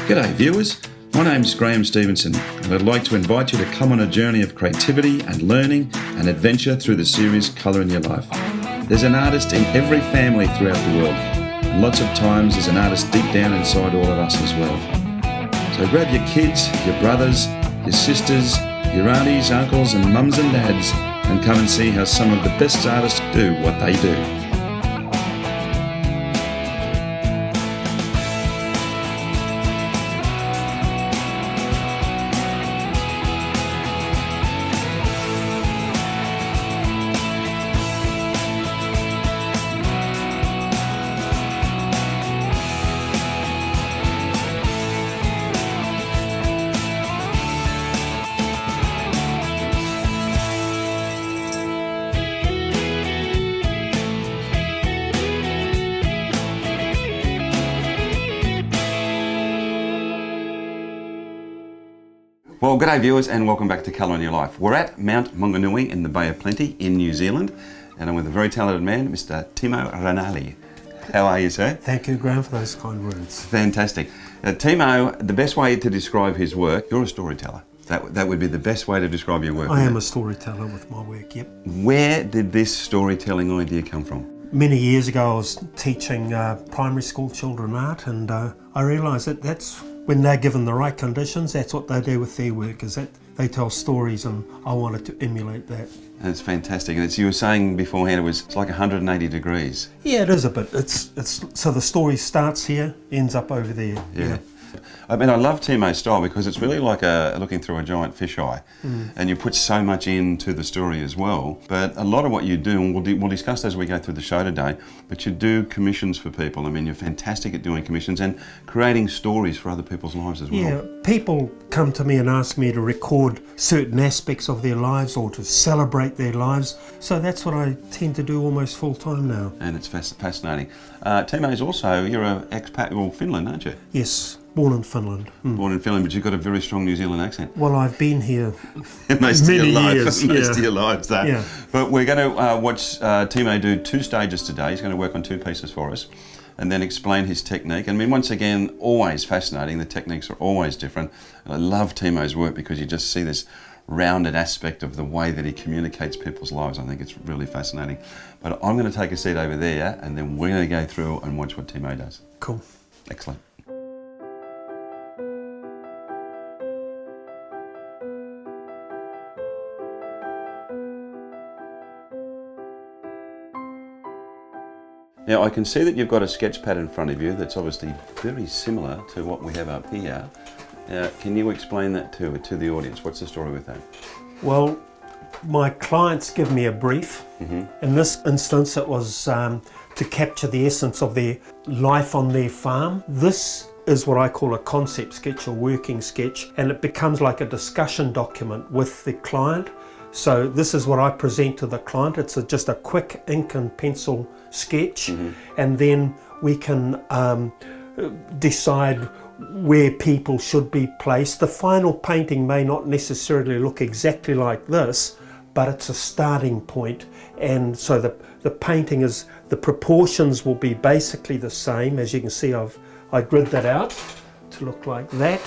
G'day viewers, my name's Graham Stevenson and I'd like to invite you to come on a journey of creativity and learning and adventure through the series Colour in Your Life. There's an artist in every family throughout the world, and lots of times there's an artist deep down inside all of us as well. So grab your kids, your brothers, your sisters, your aunties, uncles and mums and dads and come and see how some of the best artists do what they do. Well, g'day viewers and welcome back to Colour in Your Life. We're at Mount Maunganui in the Bay of Plenty in New Zealand and I'm with a very talented man, Mr. Timo Ranalli. How are you, sir? Thank you, Graham, for those kind words. Fantastic. Timo, the best way to describe his work, you're a storyteller. That would be the best way to describe your work. I am a storyteller with my work, yep. Where did this storytelling idea come from? Many years ago I was teaching primary school children art and I realised that that's when they're given the right conditions, that's what they do with their work, is that they tell stories and I wanted to emulate that. That's fantastic. And you were saying beforehand it's like 180 degrees. Yeah, it is a bit. It's so the story starts here, ends up over there. Yeah. I mean, I love Timo's style because it's really like looking through a giant fisheye, and you put so much into the story as well. But a lot of what you do, and we'll discuss as we go through the show today, but you do commissions for people. I mean, you're fantastic at doing commissions and creating stories for other people's lives as well. Yeah, people come to me and ask me to record certain aspects of their lives or to celebrate their lives. So that's what I tend to do almost full time now. And it's fascinating. Timo's also, you're an expat, well, Finland, aren't you? Yes. Born in Finland. Born in Finland, but you've got a very strong New Zealand accent. Well, I've been here most many of your life, years. most of your lives, that. Yeah. But we're going to watch Timo do 2 stages today. He's going to work on 2 pieces for us and then explain his technique. I mean, once again, always fascinating. The techniques are always different. And I love Timo's work because you just see this rounded aspect of the way that he communicates people's lives. I think it's really fascinating. But I'm going to take a seat over there and then we're going to go through and watch what Timo does. Cool. Excellent. Now I can see that you've got a sketch pad in front of you that's obviously very similar to what we have up here. Now, can you explain that to the audience? What's the story with that? Well, my clients give me a brief. In this instance it was to capture the essence of their life on their farm. This is what I call a concept sketch or working sketch, and it becomes like a discussion document with the client. So this is what I present to the client. It's just a quick ink and pencil sketch, and then we can decide where people should be placed. The final painting may not necessarily look exactly like this, but it's a starting point, and so the painting is, the proportions will be basically the same. As you can see, I grid that out to look like that,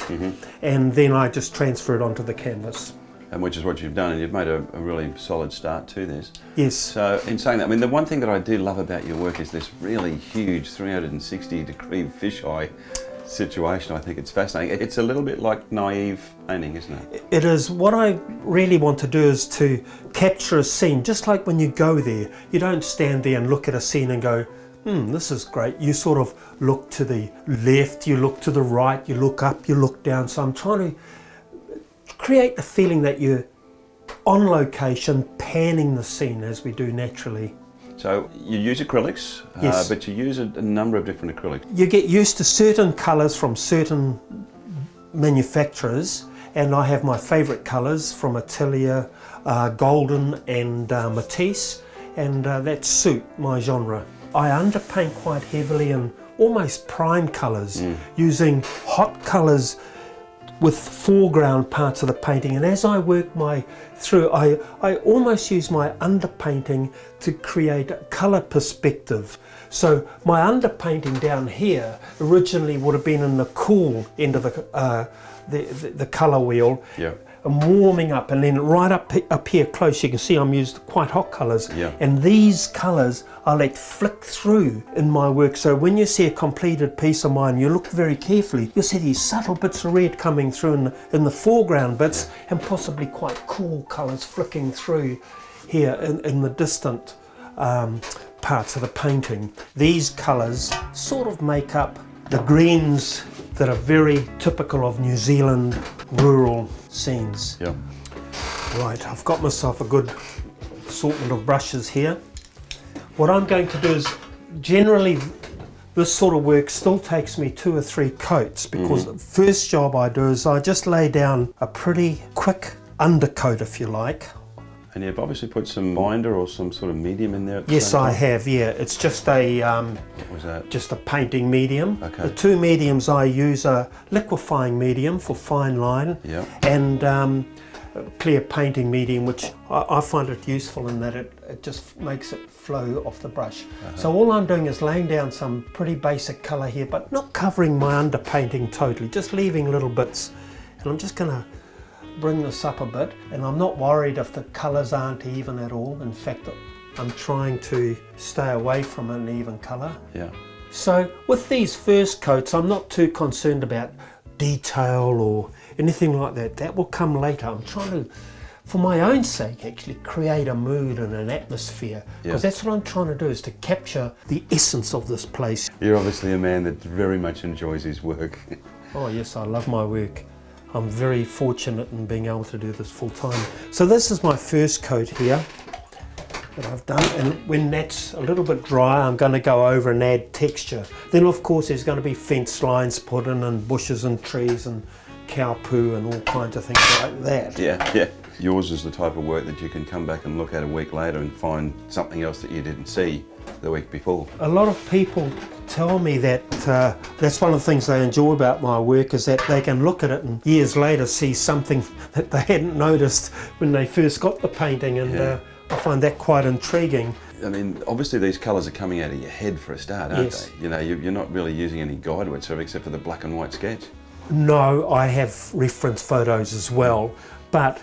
and then I just transfer it onto the canvas. And which is what you've done, and you've made a really solid start to this. Yes. So in saying that, I mean, the one thing that I do love about your work is this really huge 360-degree fisheye situation. I think it's fascinating. It's a little bit like naive painting, isn't it? It is. What I really want to do is to capture a scene, just like when you go there. You don't stand there and look at a scene and go, this is great. You sort of look to the left, you look to the right, you look up, you look down. So I'm trying to create the feeling that you're on location, panning the scene as we do naturally. So you use acrylics, Yes. but you use a number of different acrylics. You get used to certain colours from certain manufacturers, and I have my favourite colours from Atelier, Golden and Matisse, and that suit my genre. I underpaint quite heavily in almost prime colours, using hot colours with foreground parts of the painting, and as I work my through, I almost use my underpainting to create a colour perspective. So my underpainting down here originally would have been in the cool end of the colour wheel. Yeah. And warming up, and then right up here close you can see I'm used quite hot colours, Yeah. and these colours I let flick through in my work. So when you see a completed piece of mine, you look very carefully, you'll see these subtle bits of red coming through in the foreground bits, and possibly quite cool colours flicking through here in the distant parts of the painting. These colours sort of make up the greens that are very typical of New Zealand rural scenes. Yeah. Right, I've got myself a good assortment of brushes here. What I'm going to do is, generally this sort of work still takes me 2 or 3 coats, because the first job I do is I just lay down a pretty quick undercoat, if you like. And you've obviously put some binder or some sort of medium in there at the Yes, same I time? have, yeah. It's just a What was that? just a painting medium. Okay. The 2 mediums I use are liquefying medium for fine line, Yeah. and clear painting medium, which I find it useful in that it just makes it flow off the brush. So all I'm doing is laying down some pretty basic colour here, but not covering my underpainting totally, just leaving little bits. And I'm just going to bring this up a bit, and I'm not worried if the colours aren't even at all. In fact, I'm trying to stay away from an even colour. Yeah. So with these first coats, I'm not too concerned about detail or anything like that. That will come later. I'm trying to, for my own sake, actually create a mood and an atmosphere, because that's what I'm trying to do, is to capture the essence of this place. You're obviously a man that very much enjoys his work. Oh yes, I love my work. I'm very fortunate in being able to do this full time. So this is my first coat here that I've done, and when that's a little bit dry, I'm going to go over and add texture. Then of course there's going to be fence lines put in, and bushes and trees and cow poo and all kinds of things like that. Yeah, yeah. Yours is the type of work that you can come back and look at a week later and find something else that you didn't see the week before. A lot of people tell me that that's one of the things they enjoy about my work, is that they can look at it and years later see something that they hadn't noticed when they first got the painting, and I find that quite intriguing. I mean, obviously these colours are coming out of your head for a start, aren't Yes. they? You know, you're not really using any guide whatsoever except for the black and white sketch. No, I have reference photos as well, but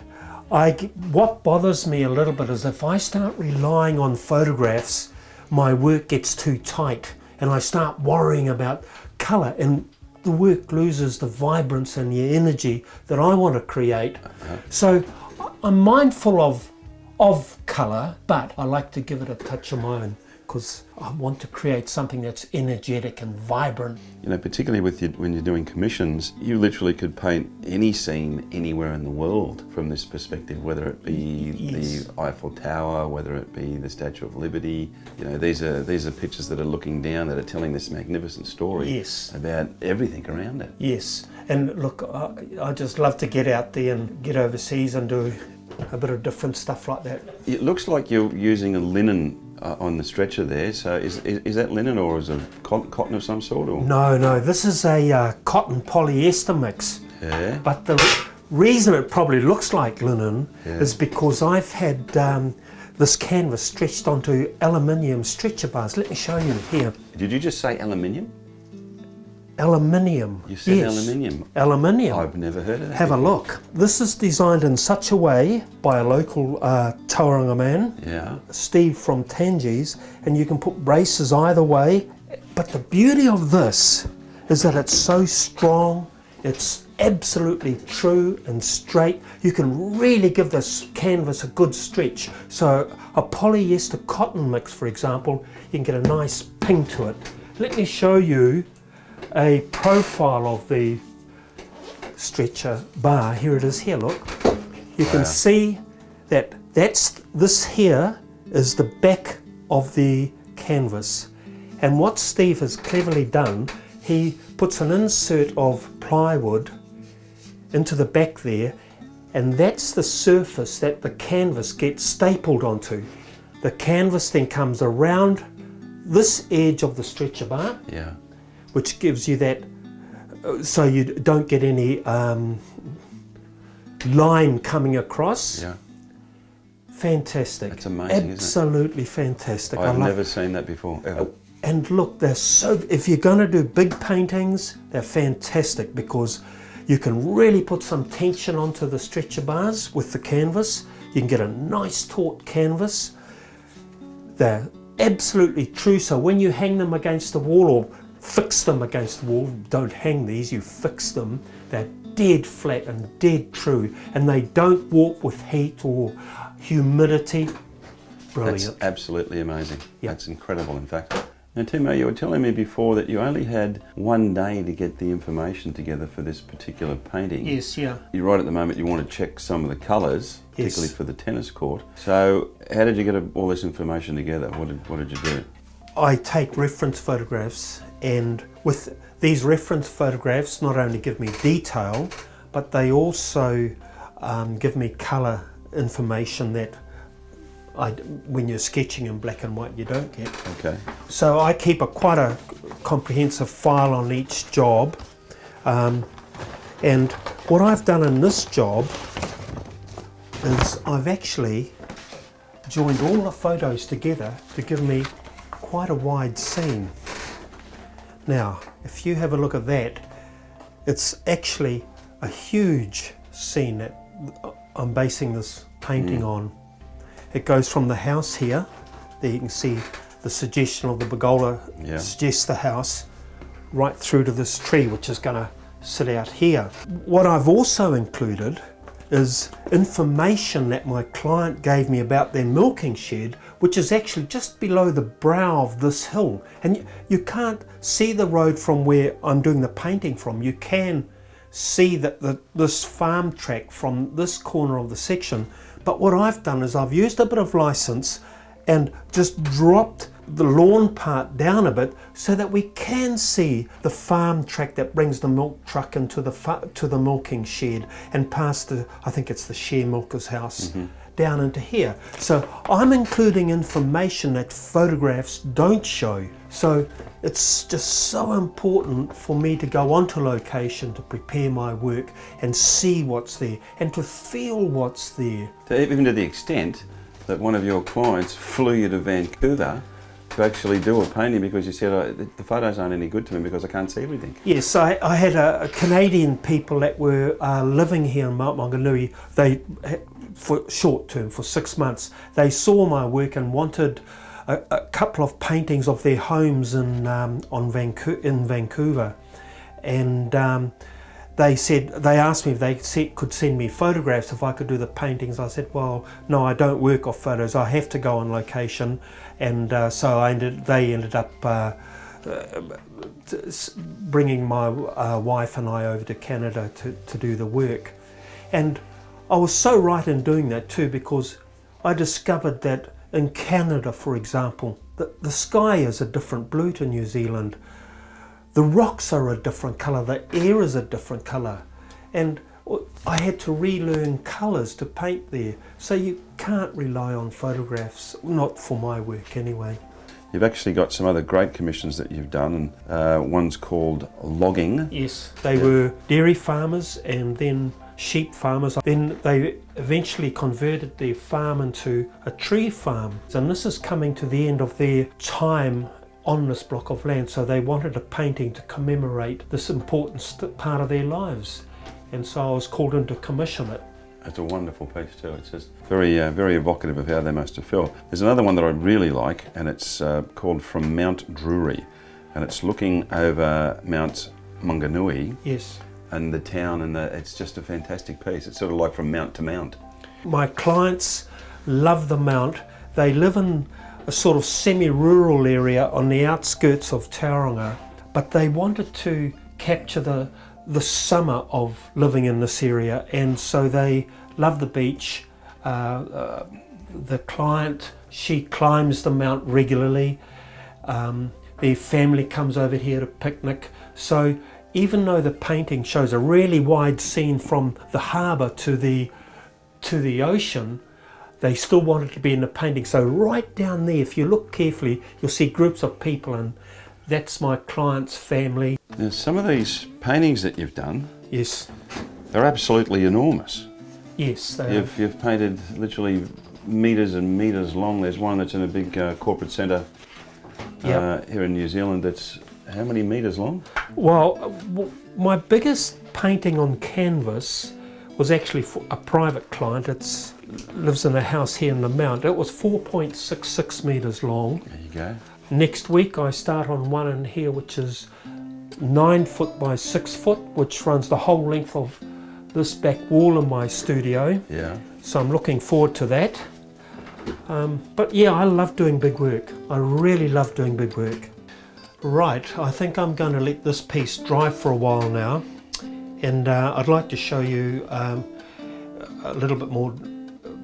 what bothers me a little bit is if I start relying on photographs, my work gets too tight, and I start worrying about colour, and the work loses the vibrance and the energy that I want to create. So I'm mindful of colour, but I like to give it a touch of my own, because I want to create something that's energetic and vibrant. You know, particularly when you're doing commissions, you literally could paint any scene anywhere in the world from this perspective, whether it be the Eiffel Tower, whether it be the Statue of Liberty. You know, these are pictures that are looking down, that are telling this magnificent story about everything around it. Yes, and look, I just love to get out there and get overseas and do a bit of different stuff like that. It looks like you're using a linen on the stretcher there, so is that linen, or is it cotton of some sort? Or? No, this is a cotton polyester mix. Yeah. But the reason it probably looks like linen is because I've had this canvas stretched onto aluminium stretcher bars. Let me show you here. Did you just say aluminium? Aluminium. You said yes. aluminium. Aluminium. I've never heard of that. Have a look. This is designed in such a way by a local Tauranga man, Yeah. Steve from Tangies, and you can put braces either way. But the beauty of this is that it's so strong, it's absolutely true and straight. You can really give this canvas a good stretch. So a polyester cotton mix, for example, you can get a nice ping to it. Let me show you a profile of the stretcher bar. Here it is here, look. You can see that this here is the back of the canvas. And what Steve has cleverly done, he puts an insert of plywood into the back there, and that's the surface that the canvas gets stapled onto. The canvas then comes around this edge of the stretcher bar, Yeah. which gives you that, so you don't get any line coming across. Yeah. Fantastic. That's amazing, isn't it? Absolutely fantastic. I've never seen that before, ever. And look, they're so, if you're going to do big paintings, they're fantastic because you can really put some tension onto the stretcher bars with the canvas. You can get a nice taut canvas. They're absolutely true, so when you hang them against the wall or fix them against the wall, don't hang these, you fix them, they're dead flat and dead true, and they don't warp with heat or humidity. Brilliant. That's absolutely amazing. Yeah. That's incredible, in fact. Now, Timo, you were telling me before that you only had one day to get the information together for this particular painting. Yes, yeah. You're right, at the moment you want to check some of the colours, Yes. particularly for the tennis court. So how did you get all this information together? What did you do? I take reference photographs, and with these reference photographs not only give me detail, but they also give me colour information that when you're sketching in black and white you don't get. Okay. So I keep quite a comprehensive file on each job, and what I've done in this job is I've actually joined all the photos together to give me quite a wide scene. Now, if you have a look at that, it's actually a huge scene that I'm basing this painting on. It goes from the house here, there you can see the suggestion of the pergola suggests the house, right through to this tree which is going to sit out here. What I've also included is information that my client gave me about their milking shed, which is actually just below the brow of this hill. And you can't see the road from where I'm doing the painting from. You can see that this farm track from this corner of the section. But what I've done is I've used a bit of license and just dropped the lawn part down a bit so that we can see the farm track that brings the milk truck into to the milking shed and past the, I think it's the share milker's house, down into here. So I'm including information that photographs don't show. So it's just so important for me to go onto location to prepare my work and see what's there and to feel what's there. So even to the extent that one of your clients flew you to Vancouver to actually do a painting because you said, the photos aren't any good to me because I can't see everything. Yes, I had a Canadian people that were living here in Mount Maunganui. They, for short term, for 6 months, they saw my work and wanted a couple of paintings of their homes in Vancouver, and they asked me if they could send me photographs if I could do the paintings. I said, well, no, I don't work off photos. I have to go on location, and so they ended up bringing my wife and I over to Canada to do the work. And I was so right in doing that too, because I discovered that in Canada, for example, the sky is a different blue to New Zealand. The rocks are a different colour, the air is a different colour, and I had to relearn colours to paint there. So you can't rely on photographs, not for my work anyway. You've actually got some other great commissions that you've done, and one's called logging. Yes, they were dairy farmers and then sheep farmers. Then they eventually converted their farm into a tree farm. And this is coming to the end of their time on this block of land, so they wanted a painting to commemorate this important part of their lives. And so I was called in to commission it. It's a wonderful piece too. It's just very, very evocative of how they must have felt. There's another one that I really like, and it's called From Mount Drury, and it's looking over Mount Maunganui. Yes. And the town, and it's just a fantastic piece. It's sort of like from mount to mount. My clients love the mount. They live in a sort of semi-rural area on the outskirts of Tauranga, but they wanted to capture the summer of living in this area, and so they love the beach. The client, she climbs the mount regularly. Their family comes over here to picnic. So even though the painting shows a really wide scene from the harbour to the ocean, they still wanted to be in the painting. So right down there, if you look carefully, you'll see groups of people, and that's my client's family. Now, some of these paintings that you've done, Yes. they're absolutely enormous. Yes, they are. You've painted literally metres and metres long. There's one that's in a big corporate centre here in New Zealand that's how many metres long? Well, my biggest painting on canvas was actually for a private client. It lives in a house here in the Mount. It was 4.66 metres long. There you go. Next week I start on one in here which is 9 foot by 6 foot, which runs the whole length of this back wall in my studio. Yeah. So I'm looking forward to that. But yeah, I love doing big work. I really love doing big work. Right, I think I'm going to let this piece dry for a while now, and I'd like to show you a little bit more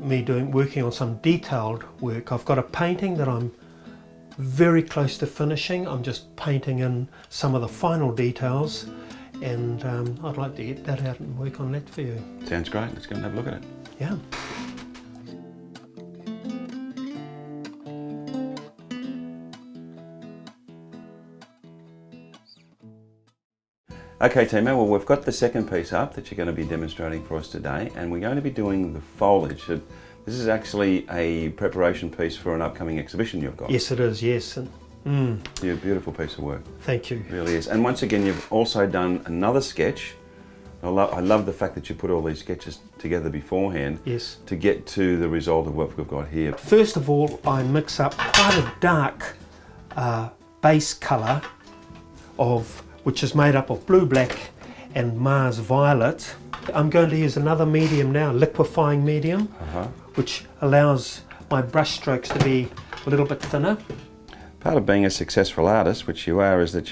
me working on some detailed work. I've got a painting that I'm very close to finishing. I'm just painting in some of the final details, and I'd like to get that out and work on that for you. Sounds great. Let's go and have a look at it. Yeah. Okay, Timo, well, we've got the second piece up that you're going to be demonstrating for us today, and we're going to be doing the foliage. This is actually a preparation piece for an upcoming exhibition you've got. Yes, it is, yes. Yeah, beautiful piece of work. Thank you. It really is. And once again, you've also done another sketch. I love the fact that you put all these sketches together beforehand. Yes. To get to the result of what we've got here. First of all, I mix up quite a dark base colour which is made up of blue, black and Mars violet. I'm going to use another medium now, liquefying medium, which allows my brush strokes to be a little bit thinner. Part of being a successful artist, which you are, is that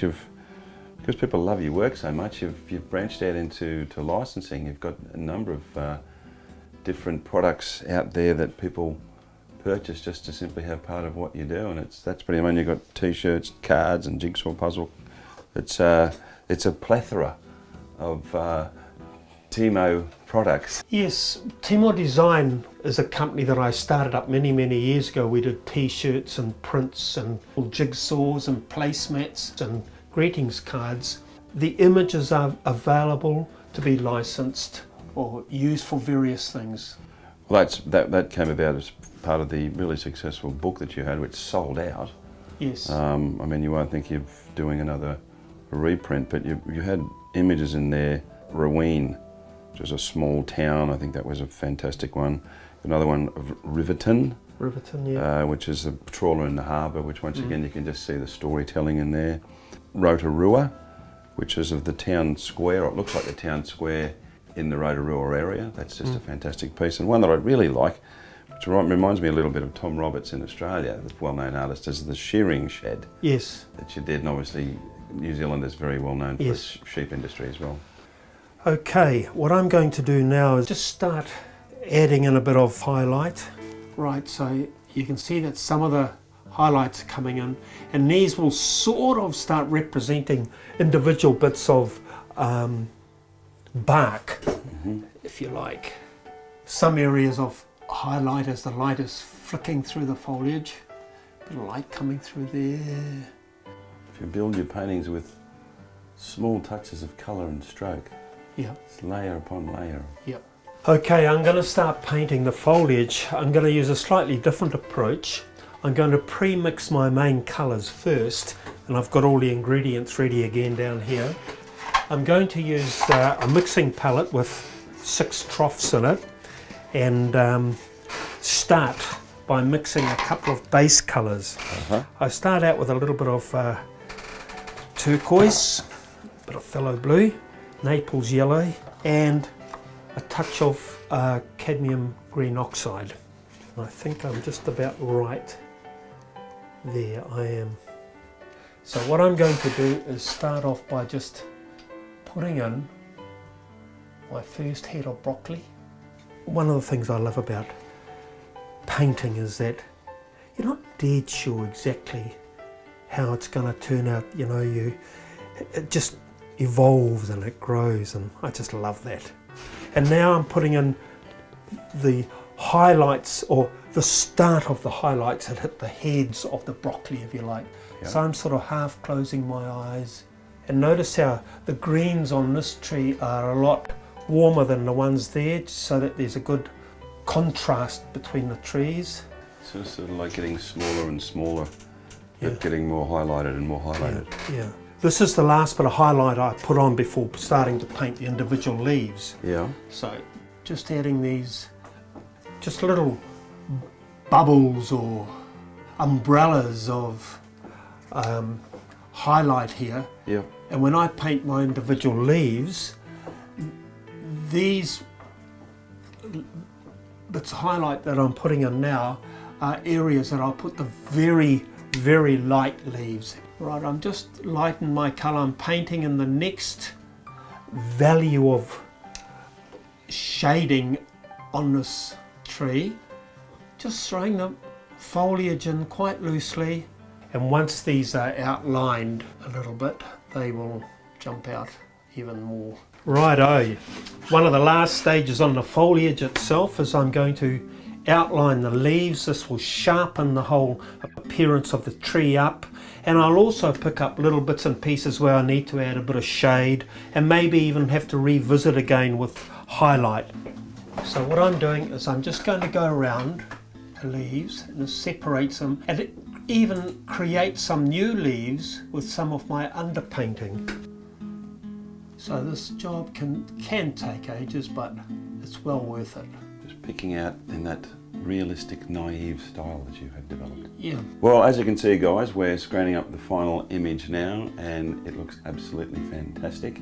because people love your work so much, you've branched out into licensing. You've got a number of different products out there that people purchase just to simply have part of what you do, and that's pretty much. You've got t-shirts, cards and jigsaw puzzle. It's a plethora of Timo products. Yes, Timo Design is a company that I started up many years ago. We did t-shirts and prints and jigsaws and placemats and greetings cards. The images are available to be licensed or used for various things. Well, that came about as part of the really successful book that you had, which sold out. Yes. I mean, you won't think you're doing another reprint, but you had images in there. Roween, which is a small town. I think that was a fantastic one. Another one of Riverton. Riverton, yeah. Which is a trawler in the harbour, which once again you can just see the storytelling in there. Rotorua, which is of the town square, or it looks like the town square in the Rotorua area. That's just a fantastic piece. And one that I really like, which reminds me a little bit of Tom Roberts in Australia, the well-known artist, is the shearing shed. Yes. That you did, and obviously New Zealand is very well known for its sheep industry as well. Okay, what I'm going to do now is just start adding in a bit of highlight. Right, so you can see that some of the highlights are coming in, and these will sort of start representing individual bits of bark, if you like. Some areas of highlight as the light is flicking through the foliage, a bit of light coming through there. If you build your paintings with small touches of colour and stroke, it's layer upon layer. Okay, I'm going to start painting the foliage. I'm going to use a slightly different approach. I'm going to pre-mix my main colours first, and I've got all the ingredients ready again down here. I'm going to use a mixing palette with 6 troughs in it, and start by mixing a couple of base colours. I start out with a little bit of turquoise, a bit of phthalo blue, Naples yellow, and a touch of cadmium green oxide. I think I'm just about right there. I am. So what I'm going to do is start off by just putting in my first head of broccoli. One of the things I love about painting is that you're not dead sure exactly how it's going to turn out. You know, it just evolves and it grows, and I just love that. And now I'm putting in the highlights, or the start of the highlights that hit the heads of the broccoli, if you like. So I'm sort of half closing my eyes, and notice how the greens on this tree are a lot warmer than the ones there, so that there's a good contrast between the trees. So it's sort of like getting smaller and smaller, but Yeah. getting more highlighted and more highlighted. Yeah. This is the last bit of highlight I put on before starting to paint the individual leaves. Yeah. So just adding these just little bubbles or umbrellas of highlight here. Yeah. And when I paint my individual leaves, these bits of highlight that I'm putting in now are areas that I'll put the very, very light leaves. Right, I'm just lightening my colour. I'm painting in the next value of shading on this tree. Just throwing the foliage in quite loosely. And once these are outlined a little bit, they will jump out even more. Righto, one of the last stages on the foliage itself is I'm going to outline the leaves. This will sharpen the whole appearance of the tree up, and I'll also pick up little bits and pieces where I need to add a bit of shade and maybe even have to revisit again with highlight. So what I'm doing is I'm just going to go around the leaves and it separates them, and it even creates some new leaves with some of my underpainting. So this job can take ages, but it's well worth it. Just picking out in that realistic, naive style that you have developed. Yeah. Well, as you can see, guys, we're screening up the final image now, and it looks absolutely fantastic.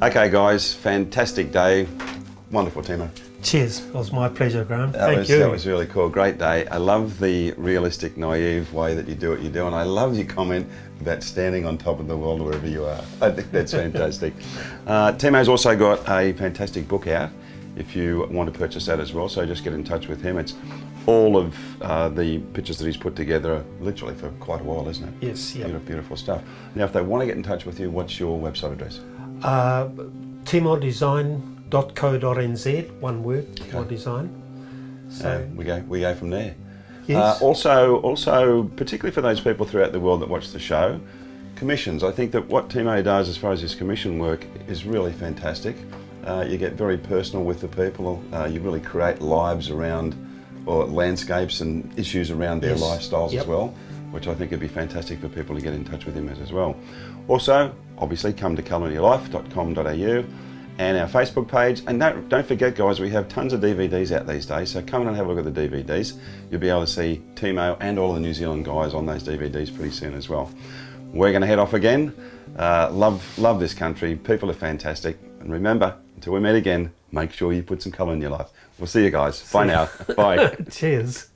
Okay, guys, fantastic day. Wonderful, Timo. Cheers. It was my pleasure, Graham. Thank you. That was really cool. Great day. I love the realistic, naive way that you do what you do, and I love your comment about standing on top of the world wherever you are. I think that's fantastic. Timo's also got a fantastic book out if you want to purchase that as well, so just get in touch with him. It's all of the pictures that he's put together literally for quite a while, isn't it? Yes, yeah. Beautiful, beautiful stuff. Now, if they want to get in touch with you, what's your website address? timodesign.co.nz, one word, Timo Design. So we go from there. Yes. Also, particularly for those people throughout the world that watch the show, commissions. I think that what Timo does as far as his commission work is really fantastic. You get very personal with the people. You really create lives around, or landscapes and issues around their Yes. lifestyles Yep. as well, which I think would be fantastic for people to get in touch with him as well. Also, obviously, come to colouryourlife.com.au and our Facebook page. And don't forget, guys, we have tons of DVDs out these days, so come in and have a look at the DVDs. You'll be able to see Timo and all the New Zealand guys on those DVDs pretty soon as well. We're going to head off again. Love this country. People are fantastic. And remember, until we meet again, make sure you put some colour in your life. We'll see you guys. Bye now. Bye. cheers.